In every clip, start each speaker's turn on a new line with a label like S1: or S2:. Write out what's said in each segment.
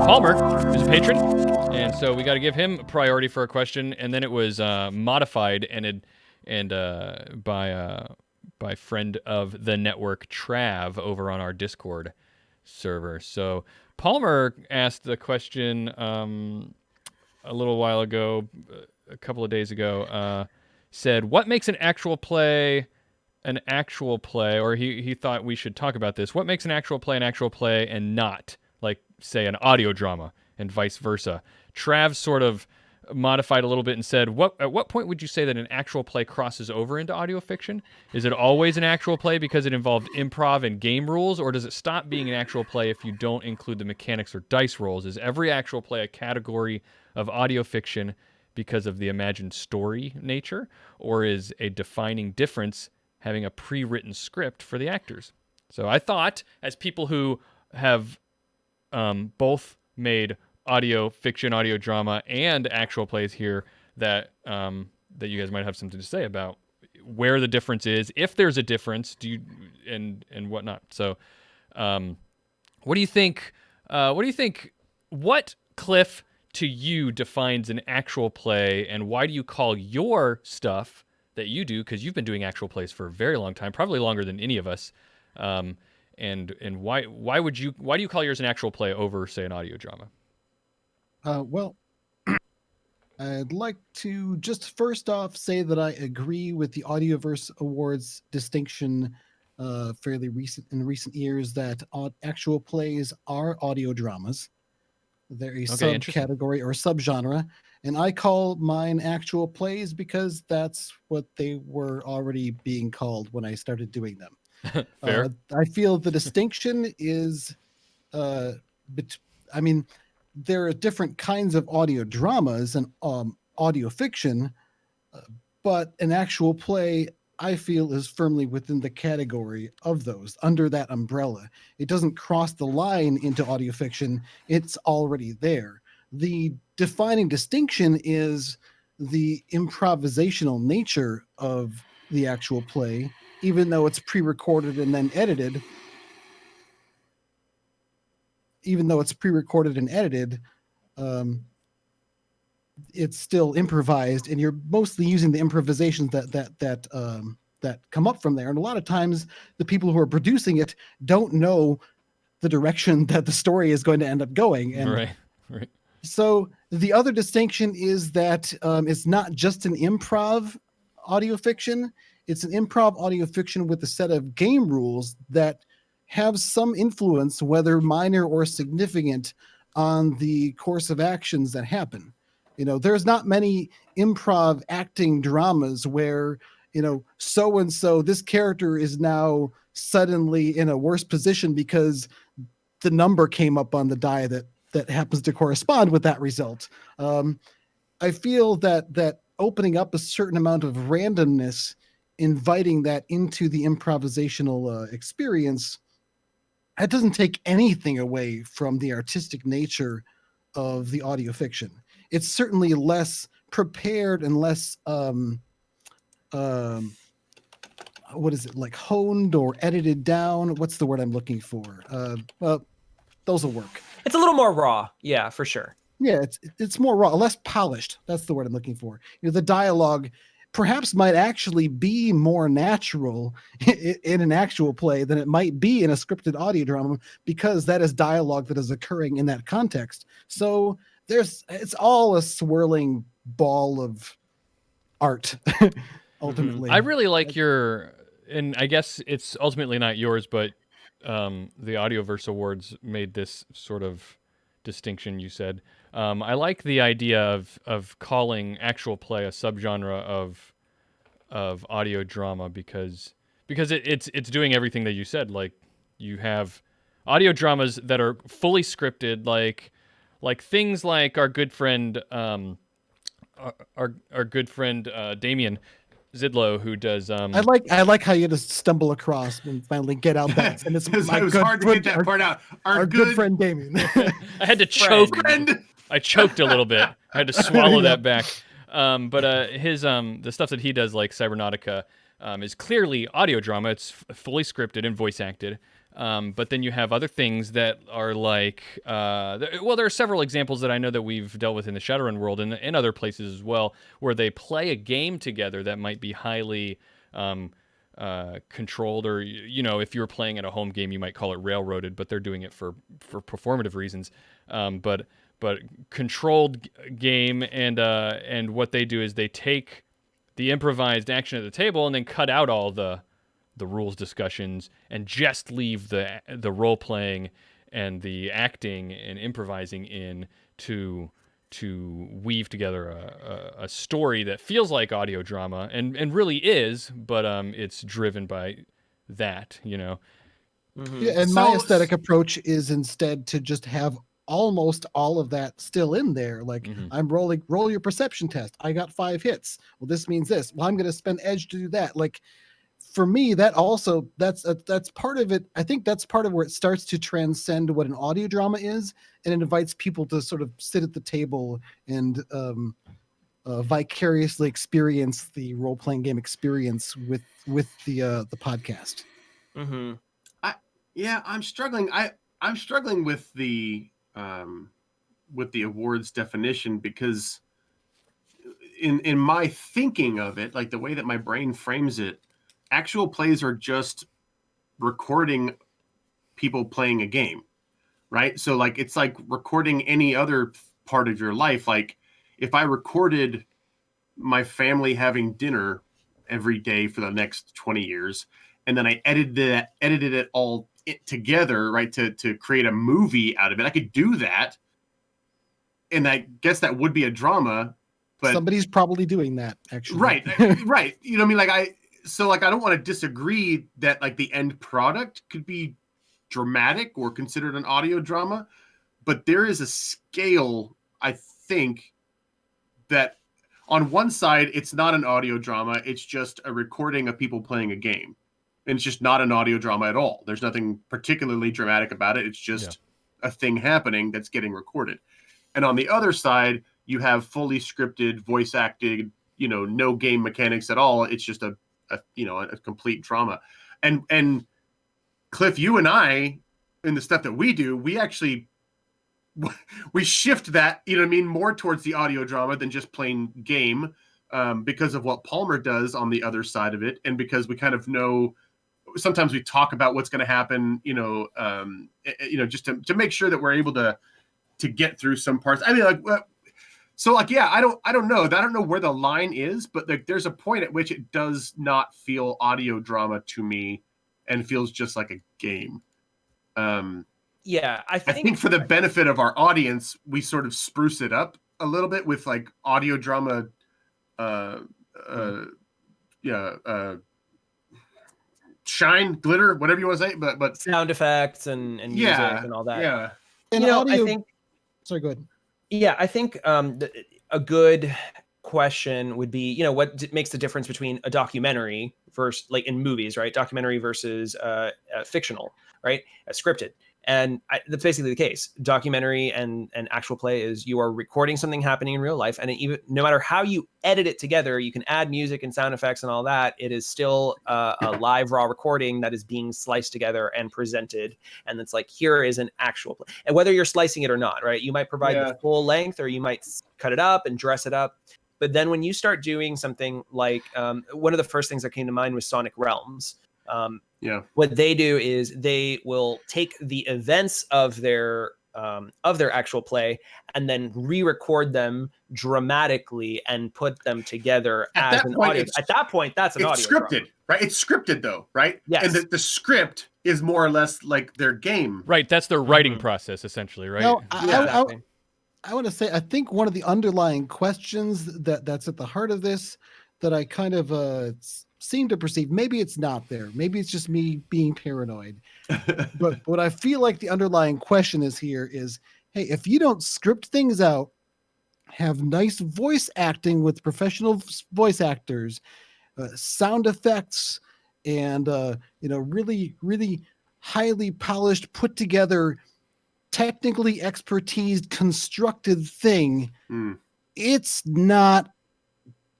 S1: Palmer is a patron, and so we got to give him priority for a question. And then it was modified by friend of the network Trav over on our Discord server. So Palmer asked the question a little while ago, a couple of days ago. Said, "What makes an actual play?" Or he thought we should talk about this. What makes an actual play and not, like, say, an audio drama, and vice versa? Trav sort of modified a little bit and said, at what point would you say that an actual play crosses over into audio fiction? Is it always an actual play because it involved improv and game rules, or does it stop being an actual play if you don't include the mechanics or dice rolls? Is every actual play a category of audio fiction because of the imagined story nature, or is a defining difference having a pre-written script for the actors? So I thought, as people who have both made audio fiction, audio drama, and actual plays here, that that you guys might have something to say about where the difference is, if there's a difference, and whatnot. So, what do you think? What, Cliff, to you defines an actual play, and why do you call your stuff that you do, because you've been doing actual plays for a very long time, probably longer than any of us, and why do you call yours an actual play over, say, an audio drama?
S2: Well, I'd like to just first off say that I agree with the Audioverse Awards distinction in recent years that actual plays are audio dramas. They're a subcategory or subgenre, and I call mine actual plays because that's what they were already being called when I started doing them.
S1: Fair.
S2: I feel the distinction is, there are different kinds of audio dramas and audio fiction, but an actual play, I feel, is firmly within the category of those, under that umbrella. It doesn't cross the line into audio fiction. It's already there. The defining distinction is the improvisational nature of the actual play, even though it's pre-recorded and then edited. It's still improvised, and you're mostly using the improvisations that come up from there. And a lot of times, the people who are producing it don't know the direction that the story is going to end up going. And
S1: right.
S2: So the other distinction is that it's not just an improv audio fiction. It's an improv audio fiction with a set of game rules that have some influence, whether minor or significant, on the course of actions that happen. There's not many improv acting dramas where, so-and-so, this character is now suddenly in a worse position because the number came up on the die that happens to correspond with that result. I feel that opening up a certain amount of randomness, inviting that into the improvisational experience, that doesn't take anything away from the artistic nature of the audio fiction. It's certainly less prepared and less honed or edited down. What's the word I'm looking for? Well, those will work.
S3: It's a little more raw, yeah, for sure.
S2: Yeah, it's more raw, less polished. That's the word I'm looking for. The dialogue perhaps might actually be more natural in an actual play than it might be in a scripted audio drama, because that is dialogue that is occurring in that context. So it's all a swirling ball of art, ultimately.
S1: I really like and I guess it's ultimately not yours, but the Audioverse Awards made this sort of distinction, you said. I like the idea of calling actual play a subgenre of audio drama because it's doing everything that you said. Like, you have audio dramas that are fully scripted, like things like our good friend Damien Zidlow, who does.
S2: I like how you just stumble across and finally get out that. And it's
S4: hard to get that part out.
S2: Our good friend Damien.
S1: I had to choke. I choked a little bit. I had to swallow that back. But his the stuff that he does, like Cybernautica, is clearly audio drama. It's fully scripted and voice acted. But then you have other things that are like, there are several examples that I know that we've dealt with in the Shadowrun world and in other places as well, where they play a game together that might be highly controlled, or if you're playing at a home game, you might call it railroaded, but they're doing it for performative reasons. But controlled game, and what they do is they take the improvised action at the table and then cut out all the rules discussions and just leave the role playing and the acting and improvising in to weave together a story that feels like audio drama and really is, but it's driven by that,
S3: Mhm.
S2: Yeah, and my aesthetic approach is instead to just have almost all of that still in there. Like
S1: Mhm.
S2: I'm roll your perception test. I got 5 hits. Well, this means this. Well, I'm going to spend edge to do that. Like for me, that's part of it. I think that's part of where it starts to transcend what an audio drama is, and it invites people to sort of sit at the table and vicariously experience the role playing game experience with the podcast.
S3: Mm-hmm.
S4: I'm struggling. I'm struggling with the awards definition, because in my thinking of it, like the way that my brain frames it, actual plays are just recording people playing a game, right? So like it's like recording any other part of your life. Like if I recorded my family having dinner every day for the next 20 years, and then I edited it all together, right, to create a movie out of it, I could do that. And I guess that would be a drama, but
S2: somebody's probably doing that, actually.
S4: Right. Right. You know what I mean? Like I don't want to disagree that like the end product could be dramatic or considered an audio drama, but there is a scale, I think, that on one side, it's not an audio drama. It's just a recording of people playing a game. And it's just not an audio drama at all. There's nothing particularly dramatic about it. It's just a thing happening that's getting recorded. And on the other side, you have fully scripted, voice acted, no game mechanics at all. It's just a complete drama. And Cliff, you and I, in the stuff that we do, we actually we shift that, more towards the audio drama than just plain game, because of what Palmer does on the other side of it, and because we kind of know. Sometimes we talk about what's going to happen, just to make sure that we're able to get through some parts. I mean, I don't know. I don't know where the line is, but there's a point at which it does not feel audio drama to me, and feels just like a game.
S3: Yeah, I
S4: think for the benefit of our audience, we sort of spruce it up a little bit with like audio drama, shine, glitter, whatever you want to say, but
S3: sound effects and music and all that.
S4: Yeah.
S2: And
S3: I think.
S2: Sorry, go ahead.
S3: Yeah, I think a good question would be, what makes the difference between a documentary versus, like in movies, right? Documentary versus fictional, right? Scripted. And that's basically the case. Documentary and actual play is you are recording something happening in real life, and even no matter how you edit it together, you can add music and sound effects and all that. It is still a live raw recording that is being sliced together and presented. And it's like, here is an actual play. And whether you're slicing it or not, right? You might provide the full length, or you might cut it up and dress it up. But then when you start doing something like one of the first things that came to mind was Sonic Realms. What they do is they will take the events of their actual play and then re-record them dramatically and put them together as an audio. At that point, that's an audio.
S4: It's scripted,
S3: drama.
S4: Right? It's scripted though, right?
S3: Yes.
S4: And the script is more or less like their game.
S1: Right. That's their writing process, essentially, right?
S2: No,
S3: Exactly.
S2: I want to say, I think one of the underlying questions that's at the heart of this that I kind of seem to perceive, maybe it's not there, maybe it's just me being paranoid, but what I feel like the underlying question is here is, hey, if you don't script things out, have nice voice acting with professional voice actors, sound effects, and really, really highly polished, put together, technically expertise constructed thing, it's not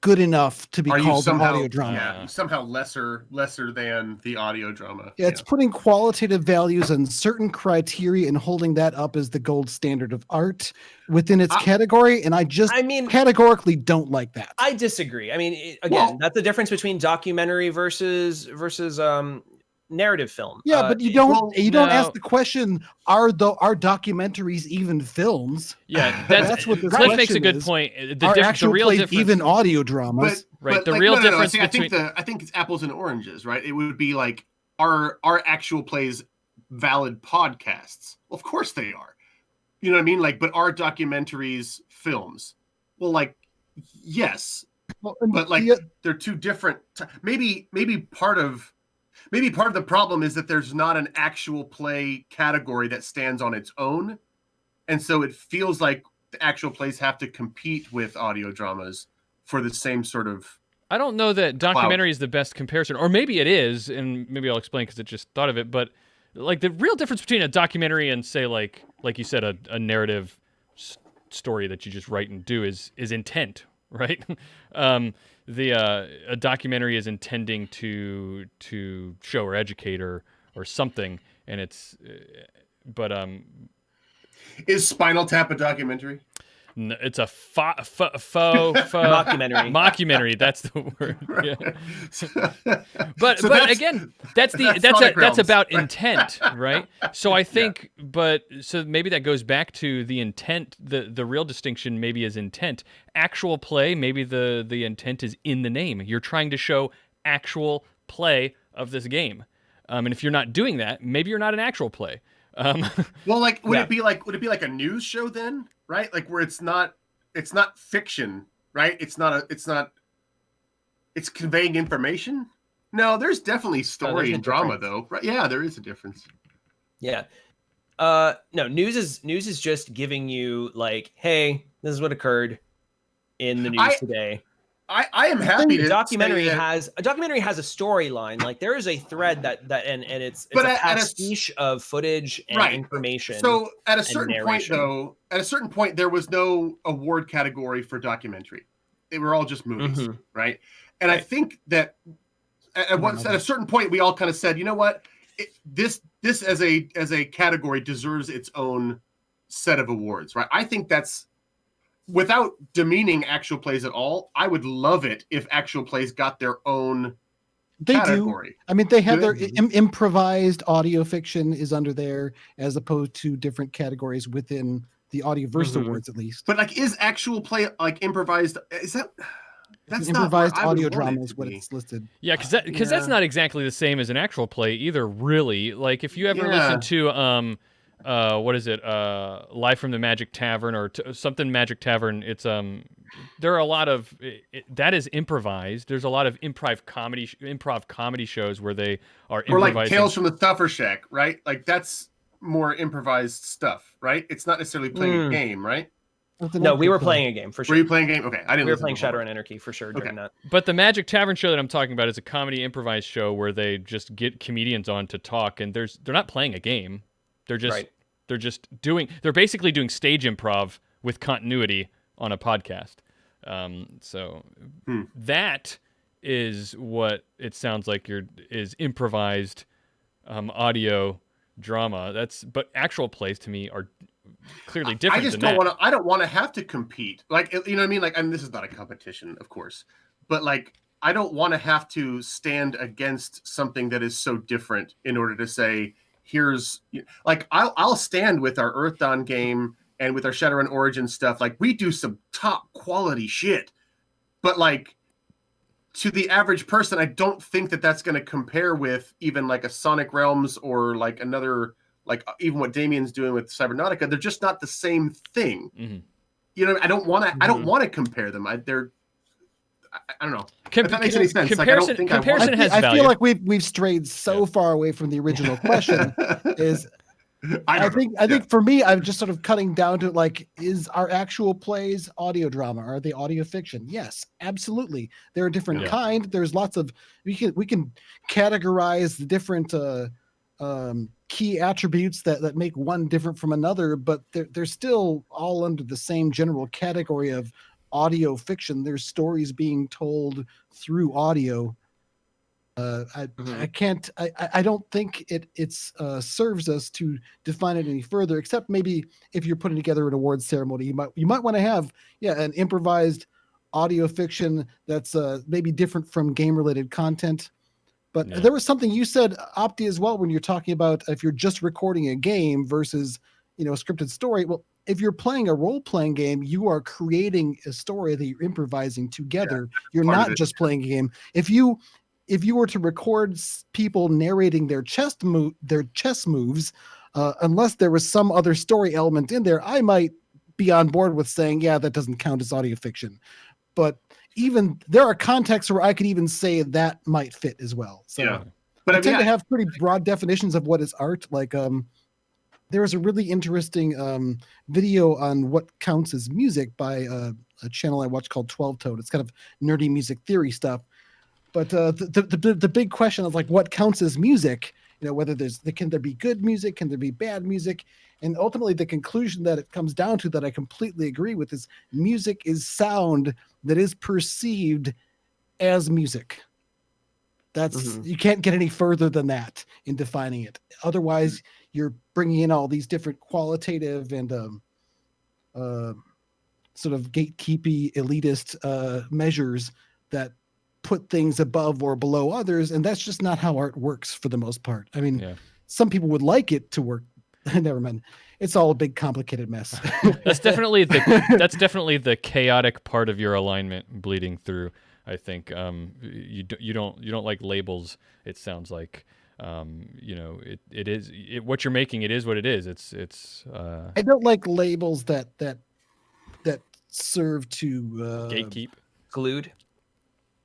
S2: good enough to be
S4: Are you
S2: called an
S4: somehow
S2: audio drama.
S4: Yeah, somehow lesser than the audio drama.
S2: Yeah, it's putting qualitative values and certain criteria and holding that up as the gold standard of art within its category. And I mean, categorically don't like that.
S3: I disagree. I mean, again, that's the difference between documentary versus narrative film.
S2: Yeah, but you don't ask the question, are documentaries even films?
S1: Yeah,
S2: that's what this
S1: Cliff makes a good
S2: is.
S1: point.
S2: The real difference, even audio dramas.
S1: The real difference
S4: See,
S1: between
S4: I think it's apples and oranges, right? It would be like, are actual plays valid podcasts? Well, of course they are. You know what I mean? Like, but are documentaries films? Well, like, yes, but like they're two different. Maybe part of the problem is that there's not an actual play category that stands on its own. And so it feels like the actual plays have to compete with audio dramas for the same sort of.
S1: I don't know that documentary is the best comparison, or maybe it is, and maybe I'll explain because I just thought of it. But like the real difference between a documentary and say like you said, a narrative story that you just write and do is intent, right? A documentary is intending to show or educate or something, and it's
S4: is Spinal Tap a documentary?
S1: It's a faux mockumentary. That's the word. Yeah. But again, that's about intent, right? So I think, so maybe that goes back to the intent. The real distinction maybe is intent. Actual play, maybe the intent is in the name. You're trying to show actual play of this game, and if you're not doing that, maybe you're not an actual play.
S4: Well, like, would it be like a news show then, right? Like where it's not fiction, right? It's conveying information. No, there's definitely story and drama though, right? Yeah, there is a difference.
S3: Yeah. No, news is just giving you like, hey, this is what occurred in the news today.
S4: I am happy to
S3: documentary has a storyline. Like there is a thread that and it's a pastiche of footage and information.
S4: So at a certain point there was no award category for documentary. They were all just movies, right? And I think that at a certain point we all kind of said, you know what, this as a category deserves its own set of awards, right? I think that's. Without demeaning actual plays at all, I would love it if actual plays got their own category.
S2: Do. I mean, they have their improvised audio fiction is under there as opposed to different categories within the Audioverse Awards, at least.
S4: But like, is actual play like improvised? Is that that's
S2: improvised audio drama is what it's listed?
S1: Yeah, because that's not exactly the same as an actual play either. Really, like if you ever listen to what is it? Live from the Magic Tavern or something Magic Tavern. It's there are a lot of that is improvised. There's a lot of improv comedy shows where they are improvising.
S4: Or like Tales from the Stuffer Shack, right? Like that's more improvised stuff, right? It's not necessarily playing a game, right?
S3: No, we were playing a game for sure.
S4: Were you playing a game? Okay, I didn't.
S3: We were playing Shadowrun Anarchy for sure during that.
S1: But the Magic Tavern show that I'm talking about is a comedy improvised show where they just get comedians on to talk, and they're not playing a game. They're just they're basically doing stage improv with continuity on a podcast. That is what it sounds like is improvised audio drama. But actual plays to me are clearly different.
S4: I don't want to have to compete. Like, you know what I mean? Like, I mean, this is not a competition, of course, but like, I don't want to have to stand against something that is so different in order to say, here's like I'll stand with our Earth Dawn game and with our Shadowrun Origins stuff. Like we do some top quality shit, but like to the average person, I don't think that that's going to compare with even like a Sonic Realms or like another, like even what Damien's doing with Cybernautica. They're just not the same thing. Mm-hmm. You know, I don't want to compare them. I don't know. If that makes any sense.
S1: Comparison has value.
S2: I feel like we've strayed so far away from the original question. I think for me, I'm just sort of cutting down to like, is our actual plays audio drama? Are they audio fiction? Yes, absolutely. They're a different kind. There's lots of we can categorize the different key attributes that make one different from another, but they're still all under the same general category of audio fiction. There's stories being told through audio. I can't. I don't think it's serves us to define it any further. Except maybe if you're putting together an awards ceremony, you might want to have an improvised audio fiction that's maybe different from game related content. But there was something you said, Opti, as well, when you're talking about if you're just recording a game versus a scripted story. Well, if you're playing a role-playing game, you are creating a story that you're improvising together. You're not just playing a game. If you were to record people narrating their chess moves, unless there was some other story element in there, I might be on board with saying, yeah, that doesn't count as audio fiction. But even there are contexts where I could even say that might fit as well. So, but I tend to have pretty broad definitions of what is art. Like, there was a really interesting video on what counts as music by a channel I watch called 12 Toed. It's kind of nerdy music theory stuff. But the big question is like, what counts as music? Whether can there be good music? Can there be bad music? And ultimately, the conclusion that it comes down to, that I completely agree with, is music is sound that is perceived as music. That's you can't get any further than that in defining it. Otherwise, you're bringing in all these different qualitative and sort of gatekeepy, elitist measures that put things above or below others, and that's just not how art works for the most part. I mean, some people would like it to work. Never mind. It's all a big complicated mess.
S1: That's definitely the chaotic part of your alignment bleeding through. I think you don't like labels. It sounds like it is what you're making. It is what it is. It's.
S2: I don't like labels that serve to
S1: gatekeep,
S3: glued,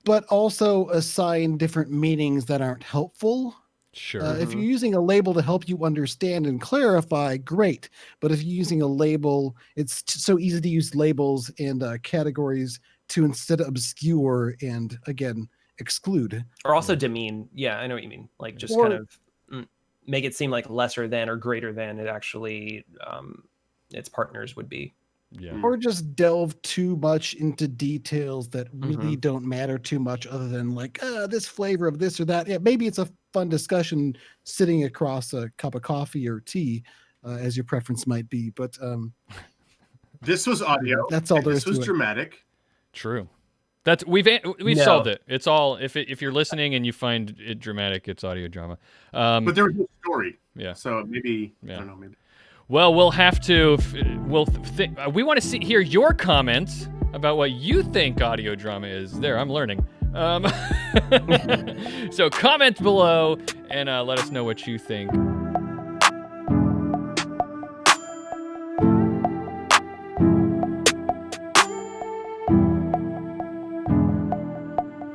S2: but also assign different meanings that aren't helpful.
S1: Sure.
S2: If you're using a label to help you understand and clarify, great. But if you're using a label, it's so easy to use labels and categories to instead obscure and, again, exclude.
S3: Or also demean. Yeah, I know what you mean. Like just kind of make it seem like lesser than or greater than it actually its partners would be.
S1: Yeah.
S2: Or just delve too much into details that really don't matter too much, other than like this flavor of this or that. Yeah, maybe it's a fun discussion sitting across a cup of coffee or tea, as your preference might be. But
S4: this was audio.
S2: That's all there is to it.
S4: This was dramatic.
S1: True. That's we've solved it. It's all if you're listening and you find it dramatic, it's audio drama.
S4: But there was no story.
S1: Yeah.
S4: So maybe I don't know. Maybe.
S1: Well, we'll have to. We want to hear your comments about what you think audio drama is. There, I'm learning. So comment below and let us know what you think.